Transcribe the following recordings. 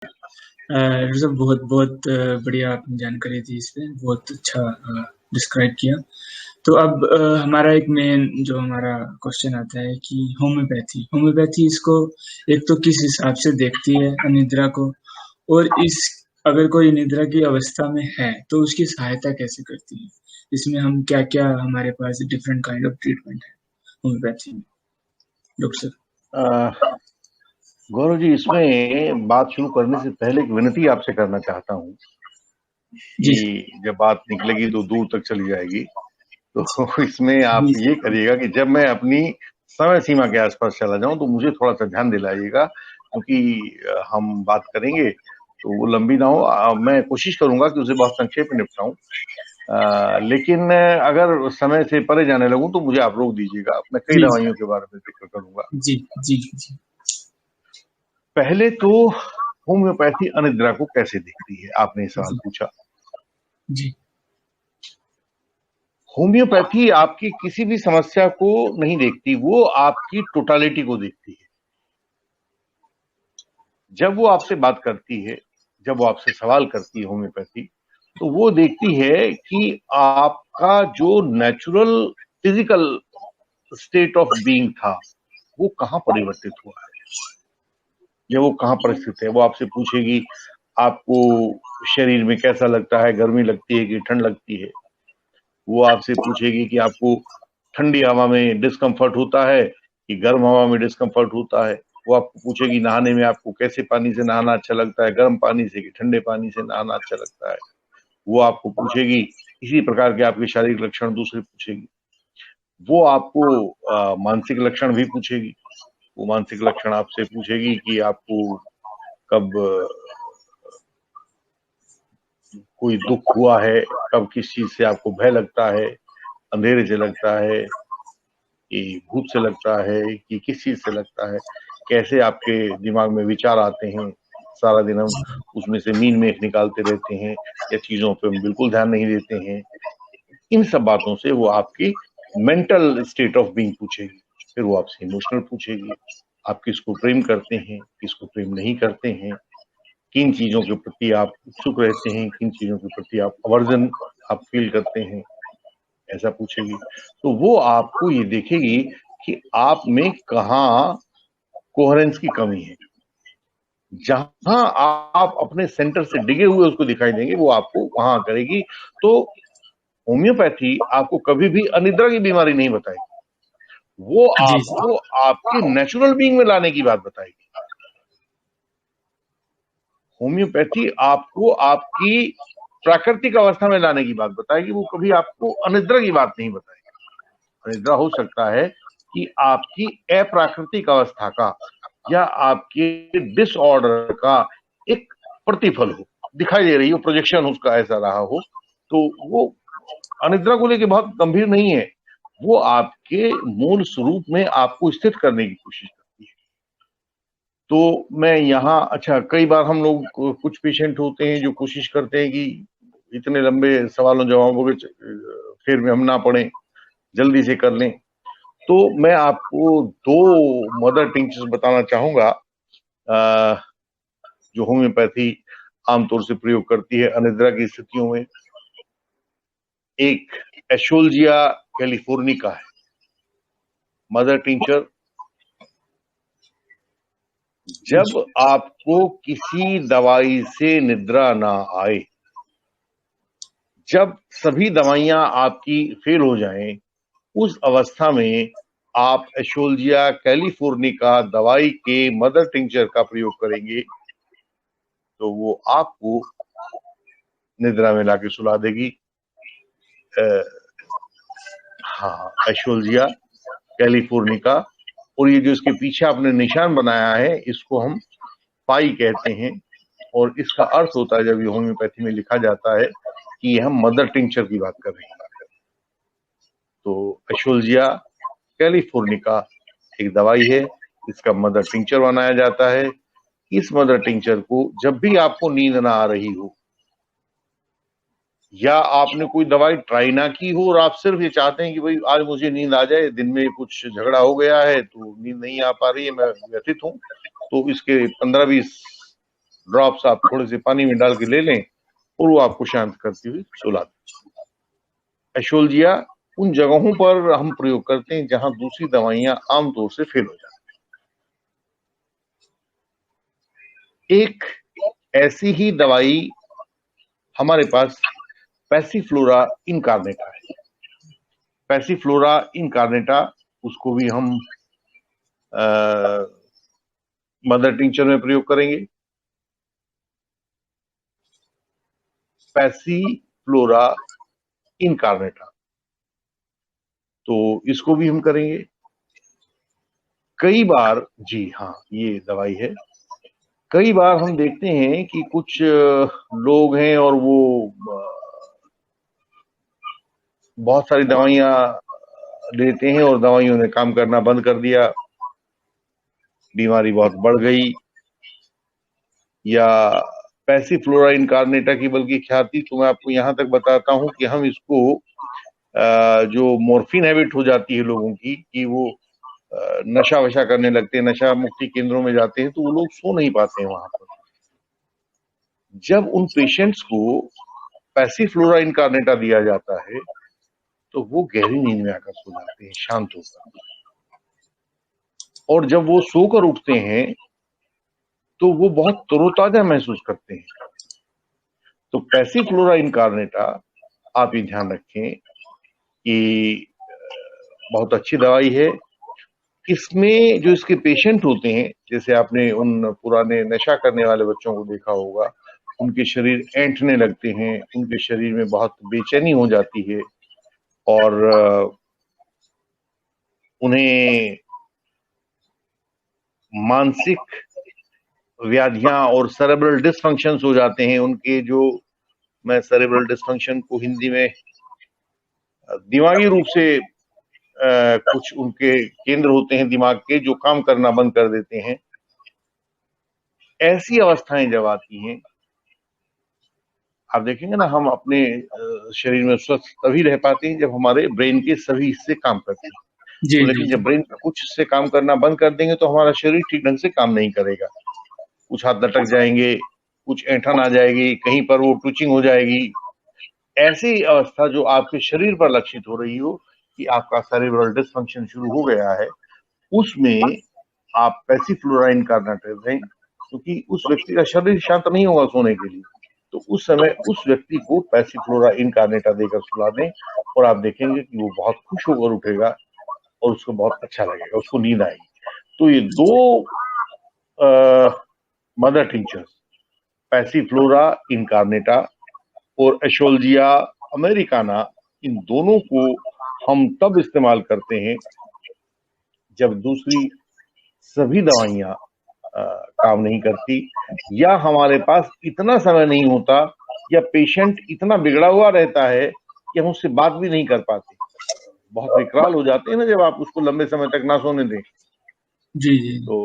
Doctor साहब बहुत बहुत बढ़िया आपने जानकारी दी, इस पे बहुत अच्छा डिस्क्राइब किया। तो अब हमारा एक मेन जो हमारा क्वेश्चन आता है कि होम्योपैथी होम्योपैथी इसको एक तो किस हिसाब से देखती है अनिद्रा को, और इस अगर कोई निद्रा की अवस्था में है तो उसकी सहायता कैसे करती है, इसमें हम क्या क्या हमारे पास डिफरेंट काइंड ऑफ ट्रीटमेंट है होम्योपैथी में, डॉक्टर सर। अ, गौरव जी, इसमें बात शुरू करने से पहले एक विनती आपसे करना चाहता हूँ जी कि जब बात निकलेगी तो दूर तक चली जाएगी, तो इसमें आप जी ये करिएगा कि जब मैं अपनी समय सीमा के आसपास चला जाऊं तो मुझे थोड़ा सा ध्यान दिलाइएगा, क्योंकि हम बात करेंगे तो वो लंबी ना हो। मैं कोशिश करूंगा कि उसे बहुत संक्षेप में निपटाऊं, लेकिन अगर समय से परे जाने लगूं तो मुझे आप रोक दीजिएगा। मैं कई जी दवाइयों के बारे में जिक्र करूंगा। जी जी जी पहले तो होम्योपैथी अनिद्रा को कैसे देखती है, आपने सवाल जी पूछा। जी होम्योपैथी आपकी किसी भी समस्या को नहीं देखती, वो आपकी टोटालिटी को देखती है। जब वो आपसे बात करती है, जब वो आपसे सवाल करती है होम्योपैथी, तो वो देखती है कि आपका जो natural physical state of being था वो कहां परिवर्तित हुआ है, या वो कहां पर स्थित है। वो आपसे पूछेगी आपको शरीर में कैसा लगता है, गर्मी लगती है कि ठंड लगती है। वो आपसे पूछेगी कि आपको ठंडी हवा में डिस्कम्फर्ट होता है कि गर्म हवा में डिस्कम्फर्ट होता है। वो आपको पूछेगी नहाने में आपको कैसे पानी से नहाना अच्छा लगता है, गर्म पानी से कि ठंडे पानी से नहाना अच्छा लगता है। वो आपको पूछेगी इसी प्रकार के आपके शारीरिक लक्षण दूसरे पूछेगी। वो आपको मानसिक लक्षण भी पूछेगी। वो मानसिक लक्षण आपसे पूछेगी कि आपको कब कोई दुख हुआ है, कब किस चीज से आपको भय लगता है, अंधेरे से लगता है कि भूत से लगता है कि किस चीज से लगता है, कैसे आपके दिमाग में विचार आते हैं, सारा दिन हम उसमें से मीन मेख निकालते रहते हैं या चीजों पे हम बिल्कुल ध्यान नहीं देते हैं। इन सब बातों से वो आपकी मेंटल स्टेट ऑफ बीइंग पूछेगी। फिर वो आपसे इमोशनल पूछेगी, आप किसको प्रेम करते हैं, किसको प्रेम नहीं करते हैं, किन चीजों के प्रति आप उत्सुक रहते हैं, किन चीजों के प्रति आप अवर्जन आप फील करते हैं, ऐसा पूछेगी। तो वो आपको ये देखेगी कि आप में कहाँ कोहेरेंस की कमी है। जहां आप अपने सेंटर से डिगे हुए उसको दिखाई देंगे, वो आपको वहां करेगी। तो होम्योपैथी आपको कभी भी अनिद्रा की बीमारी नहीं बताएगी, वो जी आपको आपके नेचुरल बीइंग में लाने की बात बताएगी। होम्योपैथी आपको आपकी प्राकृतिक अवस्था में लाने की बात बताएगी, वो कभी आपको अनिद्रा की बात नहीं बताएगी। अनिद्रा हो सकता है कि आपकी अप्राकृतिक अवस्था का या आपके डिसऑर्डर का एक प्रतिफल हो, दिखाई दे रही हो, प्रोजेक्शन उसका ऐसा रहा हो, तो वो अनिद्रा को लेके बहुत गंभीर नहीं है। वो आपके मूल स्वरूप में आपको स्थित करने की कोशिश करती है। तो मैं यहाँ, अच्छा, कई बार हम लोग कुछ पेशेंट होते हैं जो कोशिश करते हैं कि इतने लंबे सवालों जवाबों के फेर में हम ना पड़े, जल्दी से कर लें। तो मैं आपको दो मदर टिंचर्स बताना चाहूंगा जो होम्योपैथी आमतौर से प्रयोग करती है अनिद्रा की स्थितियों में। एक एशोल्जिया कैलिफोर्निका है मदर टिंचर। जब आपको किसी दवाई से निद्रा ना आए, जब सभी दवाइयां आपकी फेल हो जाएं, उस अवस्था में आप एशोल्जिया कैलिफोर्निका दवाई के मदर टिंचर का प्रयोग करेंगे तो वो आपको निद्रा में लाके सुला देगी। हाँ, एशोल्जिया कैलिफोर्निका। और ये जो इसके पीछे आपने निशान बनाया है, इसको हम पाई कहते हैं, और इसका अर्थ होता है, जब ये होम्योपैथी में लिखा जाता है, कि हम मदर टिंचर की बात कर रहे हैं। तो एशोल्जिया कैलिफोर्निका एक दवाई है, इसका मदर टिंचर बनाया जाता है। इस मदर टिंचर को जब भी आपको नींद ना आ रही हो, या आपने कोई दवाई ट्राई ना की हो और आप सिर्फ ये चाहते हैं कि भाई आज मुझे नींद आ जाए, दिन में कुछ झगड़ा हो गया है तो नींद नहीं आ पा रही है, मैं व्यथित हूं, तो इसके 15-20 ड्रॉप्स आप थोड़े से पानी में डाल के ले लें और वो आपको शांत करती हुई सुला दे। एशोल्जिया उन जगहों पर हम प्रयोग करते हैं जहां दूसरी दवाइयां आमतौर से फेल हो जाती हैं। एक ऐसी ही दवाई हमारे पास पैसिफ्लोरा इनकार्नेटा है। पैसिफ्लोरा इनकार्नेटा, उसको भी हम मदर टिंचर में प्रयोग करेंगे। पैसिफ्लोरा इनकार्नेटा, तो इसको भी हम करेंगे। कई बार, जी हाँ, ये दवाई है। कई बार हम देखते हैं कि कुछ लोग हैं और वो बहुत सारी दवाइयां लेते हैं और दवाइयों ने काम करना बंद कर दिया, बीमारी बहुत बढ़ गई, या पैसिफ्लोरा इनकार्नेटा की बल्कि ख्याति तो मैं आपको यहां तक बताता हूं कि हम इसको जो मॉर्फिन हैबिट हो जाती है लोगों की, कि वो नशा वशा करने लगते हैं, नशा मुक्ति केंद्रों में जाते हैं, तो वो लोग सो नहीं पाते हैं वहां पर। जब उन पेशेंट्स को पैसिफ्लोरा इनकार्नेटा दिया जाता है तो वो गहरी नींद में आकर सो जाते हैं, शांत होकर। और जब वो सोकर उठते हैं तो वो बहुत तरोताजा महसूस करते हैं। तो पैसिफ्लोरा इनकार्नेटा, आप ये ध्यान रखें कि बहुत अच्छी दवाई है। इसमें जो इसके पेशेंट होते हैं, जैसे आपने उन पुराने नशा करने वाले बच्चों को देखा होगा, उनके शरीर ऐंठने लगते हैं, उनके शरीर में बहुत बेचैनी हो जाती है और उन्हें मानसिक व्याधियां और सेरेब्रल डिसफंक्शंस हो जाते हैं उनके। जो मैं सेरेब्रल डिसफंक्शन को हिंदी में दिमागी रूप से कुछ उनके केंद्र होते हैं दिमाग के जो काम करना बंद कर देते हैं, ऐसी अवस्थाएं जब आती हैं, आप देखेंगे ना, हम अपने शरीर में स्वस्थ तभी रह पाते हैं जब हमारे ब्रेन के सभी हिस्से काम करते हैं। तो लेकिन जब ब्रेन का कुछ हिस्से काम करना बंद कर देंगे तो हमारा शरीर ठीक ढंग से काम नहीं करेगा। कुछ हाथ लटक जाएंगे, कुछ ऐंठन आ जाएगी, कहीं पर वो ट्विचिंग हो जाएगी। ऐसी अवस्था जो आपके शरीर पर लक्षित हो रही हो कि आपका सेरेब्रल डिसफंक्शन शुरू हो गया है, उसमें आप पैसिफ्लोरा इनकार्नेटा दें, क्योंकि उस व्यक्ति का शरीर शांत नहीं होगा सोने के लिए। तो उस समय उस व्यक्ति को पैसिफ्लोरा इनकार्नेटा देकर सुला दें और आप देखेंगे कि वो बहुत खुश होकर उठेगा और उसको बहुत अच्छा लगेगा, उसको नींद आएगी। तो ये दो मदर टिंचर्स, पैसिफ्लोरा इनकार्नेटा और एशोल्जिया अमेरिकाना, इन दोनों को हम तब इस्तेमाल करते हैं जब दूसरी सभी दवाइयां काम नहीं करती, या हमारे पास इतना समय नहीं होता, या पेशेंट इतना बिगड़ा हुआ रहता है कि हम उससे बात भी नहीं कर पाते। बहुत विकराल हो जाते हैं ना जब आप उसको लंबे समय तक ना सोने दें। जी जी। तो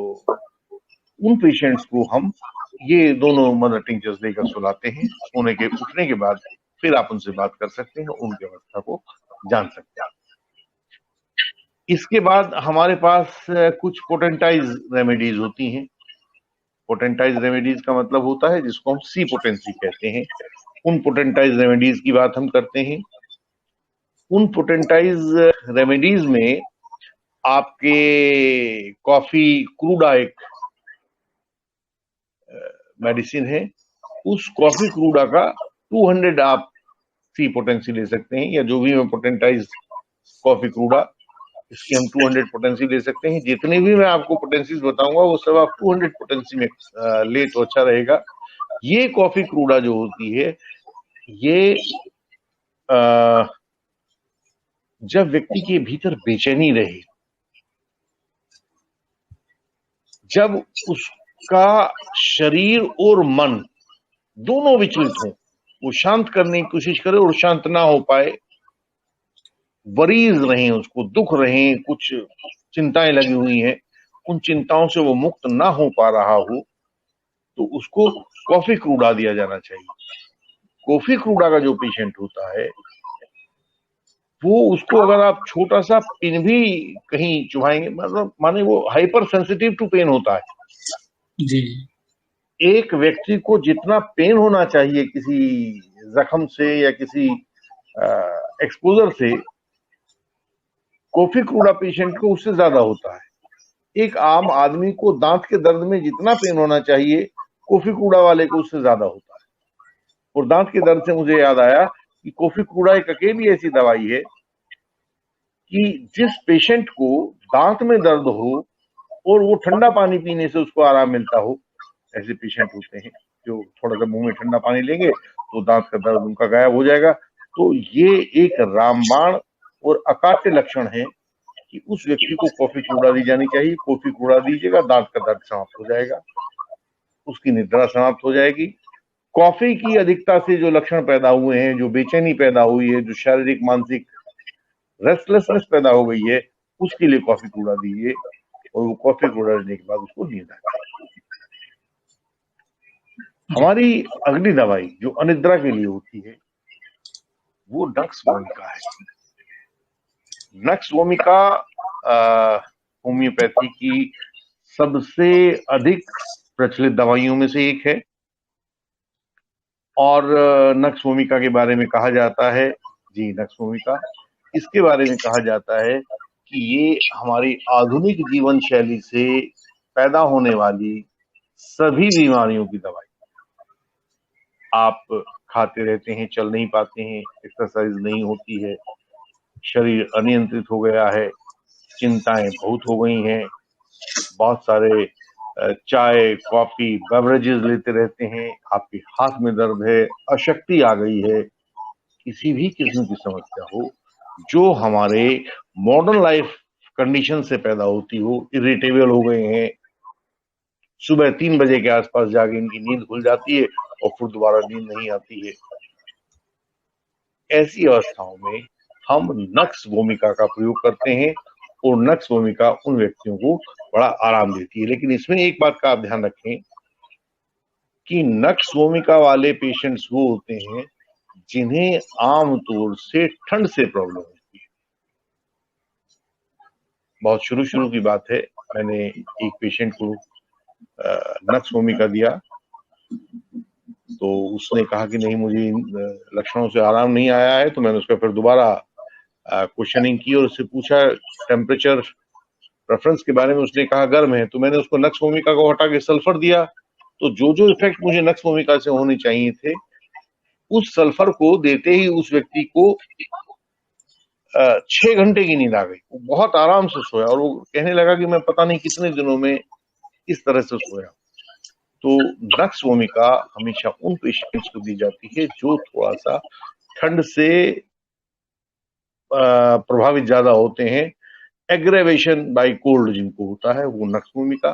उन पेशेंट्स को हम ये दोनों मदर टिंचर्स देकर सुलाते हैं। सोने के उठने के बाद फिर आप उनसे बात कर सकते हैं, उनकी अवस्था को जान सकते हैं। इसके बाद हमारे पास कुछ पोटेंटाइज रेमेडीज होती हैं। पोटेंटाइज रेमेडीज का मतलब होता है जिसको हम सी पोटेंसी कहते हैं। उन पोटेंटाइज रेमेडीज की बात हम करते हैं। उन पोटेंटाइज रेमेडीज में आपके कॉफी क्रूडा एक मेडिसिन है, उस कॉफी क्रूडा का 200 आप सी पोटेंसी ले सकते हैं, या जो भी मैं पोटेंटाइज कॉफी क्रूडा, इसकी हम 200 पोटेंसी ले सकते हैं। जितने भी मैं आपको पोटेंसीज बताऊंगा वो सब आप 200 पोटेंसी में ले तो अच्छा रहेगा। ये कॉफी क्रूडा जो होती है, ये जब व्यक्ति के भीतर बेचैनी रहे, जब उसका शरीर और मन दोनों विचलित हो, वो शांत करने की कोशिश करे और शांत ना हो पाए, वरीज रहें, उसको दुख रहें, कुछ चिंताएं लगी हुई हैं, उन चिंताओं से वो मुक्त ना हो पा रहा हो, तो उसको कॉफी क्रूडा दिया जाना चाहिए। कॉफी क्रूडा का जो पेशेंट होता है, वो उसको अगर आप छोटा सा पिन भी कहीं चुभाएंगे, मतलब माने वो हाइपर सेंसिटिव टू पेन होता है। जी। एक व्यक्ति को जितना पेन होना चाहिए किसी जख्म से या किसी एक्सपोजर से, कॉफी कूड़ा पेशेंट को उससे ज्यादा होता है। एक आम आदमी को दांत के दर्द में जितना पेन होना चाहिए, कॉफी कूड़ा वाले को उससे ज्यादा होता है। और दांत के दर्द से मुझे याद आया कि कॉफी कूड़ा एक अकेली ऐसी दवाई है कि जिस पेशेंट को दांत में दर्द हो और वो ठंडा पानी पीने से उसको आराम मिलता हो, ऐसे पेशेंट होते हैं जो थोड़ा सा मुंह में ठंडा पानी लेंगे तो दांत का दर्द उनका गायब हो जाएगा। तो ये एक रामबाण और अकाट्य लक्षण है कि उस व्यक्ति को कॉफी कूड़ा दी जानी चाहिए। कॉफी कूड़ा दीजिएगा, दांत का दर्द समाप्त हो जाएगा, उसकी निद्रा समाप्त हो जाएगी। कॉफी की अधिकता से जो लक्षण पैदा हुए हैं, जो बेचैनी पैदा हुई है, जो शारीरिक मानसिक रेस्टलेसनेस पैदा हो गई है, उसके लिए कॉफी कूड़ा दीजिए और वो कॉफी कूड़ा देने के बाद उसको नींद आ जाए। हमारी अगली दवाई जो अनिद्रा के लिए होती है वो नक्स वोमिका है। नक्स वोमिका होम्योपैथी की सबसे अधिक प्रचलित दवाइयों में से एक है और नक्स वोमिका के बारे में कहा जाता है, जी नक्स वोमिका, इसके बारे में कहा जाता है कि ये हमारी आधुनिक जीवन शैली से पैदा होने वाली सभी बीमारियों की दवाई। आप खाते रहते हैं, चल नहीं पाते हैं, एक्सरसाइज नहीं होती है, शरीर अनियंत्रित हो गया है, चिंताएं बहुत हो गई हैं, बहुत सारे चाय कॉफी बेवरेजेस लेते रहते हैं, आपके हाथ में दर्द है, अशक्ति आ गई है, किसी भी किस्म की समस्या हो जो हमारे मॉडर्न लाइफ कंडीशन से पैदा होती हो, इरिटेबल हो गए हैं, सुबह 3 बजे के आसपास जाके इनकी नींद खुल जाती है और फिर दोबारा नींद नहीं आती है, ऐसी अवस्थाओं में हम नक्स वोमिका का प्रयोग करते हैं और नक्स वोमिका उन व्यक्तियों को बड़ा आराम देती है। लेकिन इसमें एक बात का आप ध्यान रखें कि नक्स वोमिका वाले पेशेंट्स वो होते हैं जिन्हें आमतौर से ठंड से प्रॉब्लम होती है। बहुत शुरू की बात है, मैंने एक पेशेंट को नक्स वोमिका दिया तो उसने कहा कि नहीं, मुझे लक्षणों से आराम नहीं आया है। तो मैंने उसका फिर दोबारा क्वेश्चनिंग की और उससे पूछा टेम्परेचर प्रेफरेंस के बारे में। उसने कहा गर्म है, तो मैंने उसको नक्स वोमिका को हटा के सल्फर दिया। तो जो इफेक्ट मुझे नक्स वोमिका से होने चाहिए थे, उस सल्फर को देते ही उस व्यक्ति को 6 घंटे की नींद आ गई। वो बहुत आराम से सोया और वो कहने लगा कि मैं पता नहीं कितने दिनों में इस तरह से सोया। तो नक्स वोमिका हमेशा उन पेशेंट्स को दी जाती है जो थोड़ा सा ठंड से प्रभावित ज्यादा होते हैं। एग्रेवेशन बाय कोल्ड जिनको होता है वो नक्स वोमिका।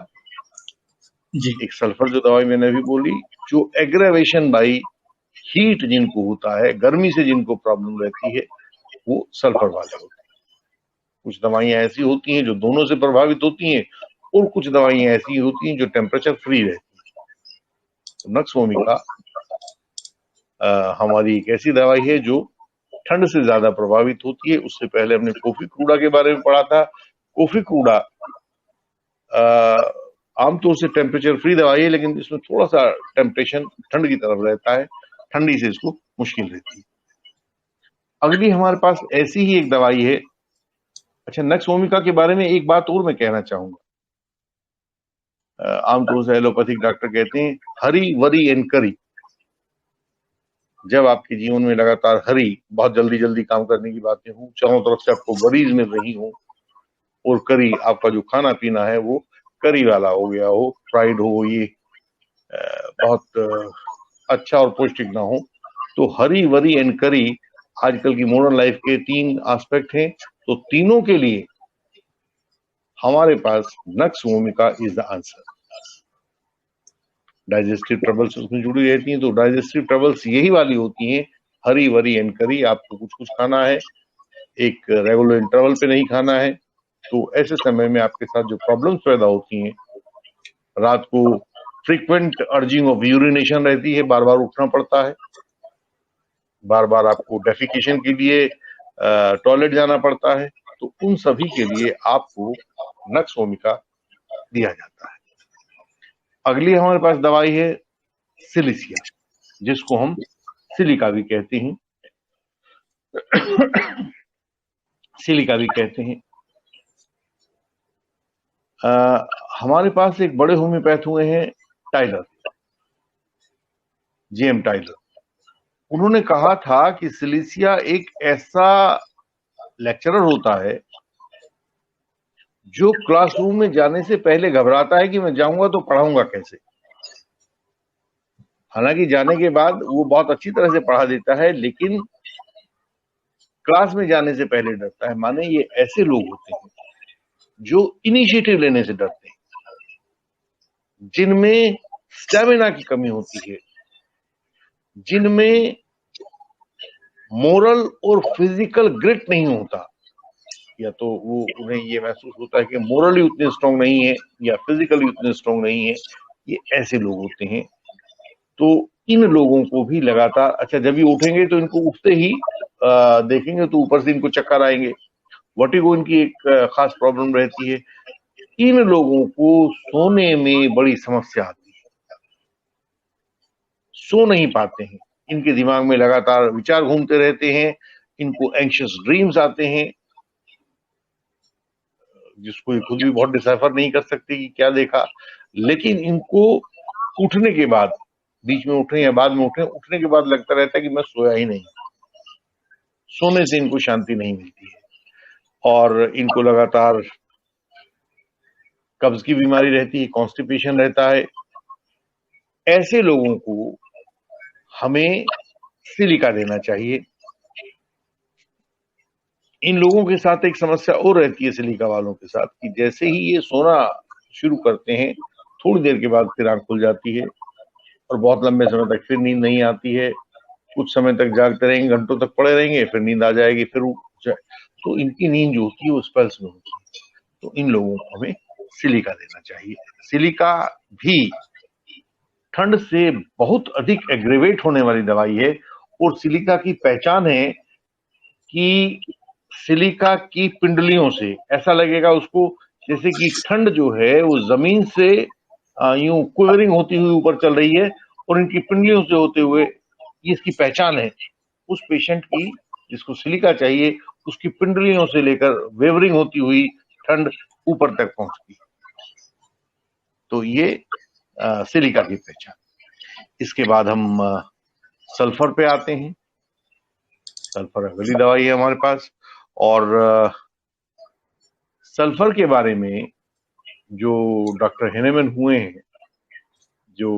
एक सल्फर जो दवाई मैंने अभी बोली, जो एग्रेवेशन बाय हीट जिनको होता है, गर्मी से जिनको प्रॉब्लम रहती है, वो सल्फर वाले होते हैं। कुछ दवाइयां ऐसी होती हैं जो दोनों से प्रभावित होती हैं और कुछ दवाइयां ऐसी होती हैं जो टेम्परेचर फ्री रहती हैं। तो नक्स वोमिका हमारी एक ऐसी दवाई है जो ठंड से ज्यादा प्रभावित होती है। उससे पहले हमने कॉफी कूड़ा के बारे में पढ़ा था। कॉफी कूड़ा आमतौर से टेम्परेचर फ्री दवाई है, लेकिन इसमें थोड़ा सा टेम्परेचर ठंड की तरफ रहता है, ठंडी से इसको मुश्किल रहती है। अगली हमारे पास ऐसी ही एक दवाई है। अच्छा, नक्स वोमिका के बारे में एक बात और मैं कहना चाहूंगा। आमतौर से एलोपैथिक डॉक्टर कहते हैं हरी वरी एंड करी। जब आपके जीवन में लगातार हरी, बहुत जल्दी जल्दी काम करने की बातें हो, चारों तरफ से आपको वरीज मिल रही हो, और करी, आपका जो खाना पीना है वो करी वाला हो गया हो, फ्राइड हो, ये बहुत अच्छा और पौष्टिक ना हो, तो हरी वरी एंड करी आजकल की मॉडर्न लाइफ के 3 एस्पेक्ट हैं। तो तीनों के लिए हमारे पास nux vomica is the answer. Digestive troubles उसमें जुड़ी रहती हैं, तो डाइजेस्टिव ट्रबल्स यही वाली होती हैं, हरी वरी एंड करी। आपको कुछ कुछ खाना है, एक रेगुलर इंटरवल पे नहीं खाना है। तो ऐसे समय में आपके साथ जो प्रॉब्लम्स पैदा होती हैं, रात को फ्रीक्वेंट अर्जिंग ऑफ यूरिनेशन रहती है, बार बार उठना पड़ता है, बार बार आपको डेफिकेशन के लिए टॉयलेट जाना पड़ता है, तो उन सभी के लिए आपको नक्स वोमिका दिया जाता है। अगली हमारे पास दवाई है सिलिसिया, जिसको हम सिलिका भी कहते हैं, सिलिका भी कहते हैं। हमारे पास एक बड़े होम्योपैथ हुए हैं टाइलर, जेएम टाइलर। उन्होंने कहा था कि सिलिसिया एक ऐसा लेक्चरर होता है जो क्लासरूम में जाने से पहले घबराता है कि मैं जाऊंगा तो पढ़ाऊंगा कैसे। हालांकि जाने के बाद वो बहुत अच्छी तरह से पढ़ा देता है, लेकिन क्लास में जाने से पहले डरता है। माने ये ऐसे लोग होते हैं जो इनिशिएटिव लेने से डरते हैं, जिनमें स्टेमिना की कमी होती है, जिनमें मोरल और फिजिकल ग्रिट नहीं होता, या तो वो उन्हें ये महसूस होता है कि मोरली उतने स्ट्रांग नहीं है या फिजिकली उतने स्ट्रांग नहीं है। ये ऐसे लोग होते हैं। तो इन लोगों को भी लगातार, अच्छा जब ये उठेंगे तो इनको उठते ही देखेंगे तो ऊपर से इनको चक्कर आएंगे, वर्टिगो इनकी एक खास प्रॉब्लम रहती है। इन लोगों को सोने में बड़ी समस्या आती है, सो नहीं पाते हैं, इनके दिमाग में लगातार विचार घूमते रहते हैं, इनको एंशियस ड्रीम्स आते हैं, जिसको ये खुद भी बहुत डिसाइफर नहीं कर सकते कि क्या देखा। लेकिन इनको उठने के बाद, बीच में उठे या बाद में उठे, उठने के बाद लगता रहता है कि मैं सोया ही नहीं। सोने से इनको शांति नहीं मिलती है और इनको लगातार कब्ज की बीमारी रहती है, कॉन्स्टिपेशन रहता है। ऐसे लोगों को हमें सिलिका देना चाहिए। इन लोगों के साथ एक समस्या और रहती है सिलिका वालों के साथ, कि जैसे ही ये सोना शुरू करते हैं, थोड़ी देर के बाद फिर आंख खुल जाती है और बहुत लंबे समय तक फिर नींद नहीं आती है। कुछ समय तक जागते रहेंगे, घंटों तक पड़े रहेंगे, फिर नींद आ जाएगी, फिर तो इनकी नींद जो होती है वो स्पेल्स में होती है। तो इन लोगों को हमें सिलिका देना चाहिए। सिलिका भी ठंड से बहुत अधिक एग्रेवेट होने वाली दवाई है, और सिलिका की पहचान है कि सिलिका की पिंडलियों से ऐसा लगेगा उसको जैसे कि ठंड जो है वो जमीन से यूं क्विवरिंग होती हुई ऊपर चल रही है, और इनकी पिंडलियों से होते हुए, ये इसकी पहचान है उस पेशेंट की जिसको सिलिका चाहिए, उसकी पिंडलियों से लेकर वेवरिंग होती हुई ठंड ऊपर तक पहुंचती। तो ये सिलिका की पहचान। इसके बाद हम सल्फर पे आते हैं। सल्फर अगली दवाई है हमारे पास, और सल्फर के बारे में जो डॉक्टर हेनेमन हुए हैं, जो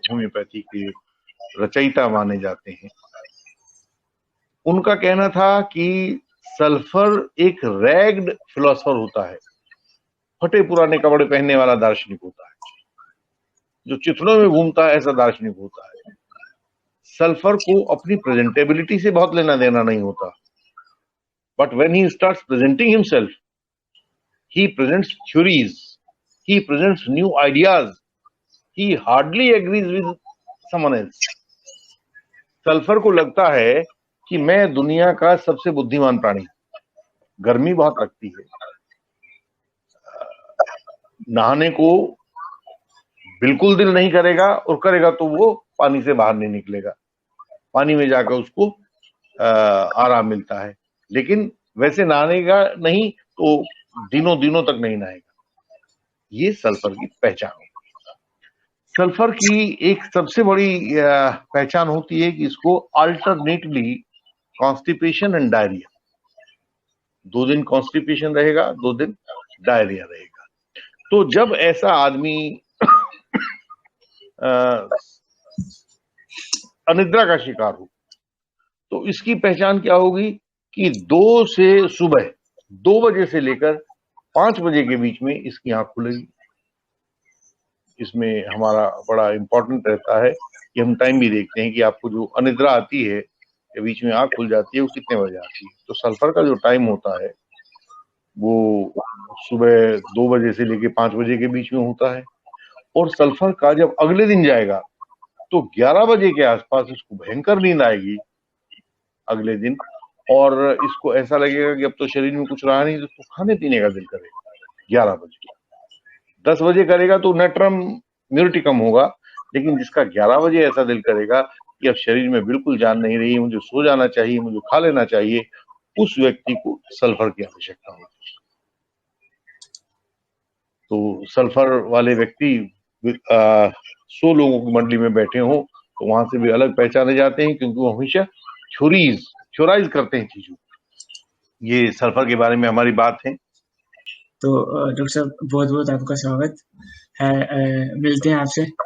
होम्योपैथी के रचयिता माने जाते हैं, उनका कहना था कि सल्फर एक रैग्ड फिलोसफर होता है, फटे पुराने कपड़े पहनने वाला दार्शनिक होता है, जो चिथड़ों में घूमता है ऐसा दार्शनिक होता है। सल्फर को अपनी प्रेजेंटेबिलिटी से बहुत लेना देना नहीं होता, but when he starts presenting himself, he presents theories, he presents new ideas, he hardly agrees with someone else. Sulphur को लगता है कि मैं दुनिया का सबसे बुद्धिमान प्राणी। गर्मी बहुत लगती है, नहाने को बिल्कुल दिल नहीं करेगा, और करेगा तो वो पानी से बाहर नहीं निकलेगा, पानी में जाकर उसको आराम मिलता है, लेकिन वैसे नहाने का नहीं तो दिनों दिनों तक नहीं नहाएगा। ये सल्फर की पहचान होती है। सल्फर की एक सबसे बड़ी पहचान होती है कि इसको अल्टरनेटली कॉन्स्टिपेशन एंड डायरिया, 2 दिन कॉन्स्टिपेशन रहेगा, 2 दिन डायरिया रहेगा। तो जब ऐसा आदमी अनिद्रा का शिकार हो, तो इसकी पहचान क्या होगी कि 2 से सुबह 2 बजे से लेकर 5 बजे के बीच में इसकी आंख खुलेगी। इसमें हमारा बड़ा इंपॉर्टेंट रहता है कि हम टाइम भी देखते हैं कि आपको जो अनिद्रा आती है या बीच में आंख खुल जाती है वो कितने बजे आती है। तो सल्फर का जो टाइम होता है वो सुबह 2 बजे से लेकर 5 बजे के बीच में होता है, और सल्फर का जब अगले दिन जाएगा तो 11 बजे के आसपास इसको भयंकर नींद आएगी अगले दिन, और इसको ऐसा लगेगा कि अब तो शरीर में कुछ रहा नहीं, तो खाने पीने का दिल करेगा 11 बजे। 10 बजे करेगा तो नेट्रम इम्यूनिटी कम होगा, लेकिन जिसका 11 बजे ऐसा दिल करेगा कि अब शरीर में बिल्कुल जान नहीं रही है, मुझे सो जाना चाहिए, मुझे खा लेना चाहिए, उस व्यक्ति को सल्फर की आवश्यकता होती है। तो सल्फर वाले व्यक्ति 100 लोगों की मंडली में बैठे हों तो वहां से भी अलग पहचाने जाते हैं, क्योंकि वो हमेशा थ्योराइज करते हैं चीजों। ये सल्फर के बारे में हमारी बात है। तो डॉक्टर साहब बहुत बहुत आपका स्वागत है। मिलते हैं आपसे।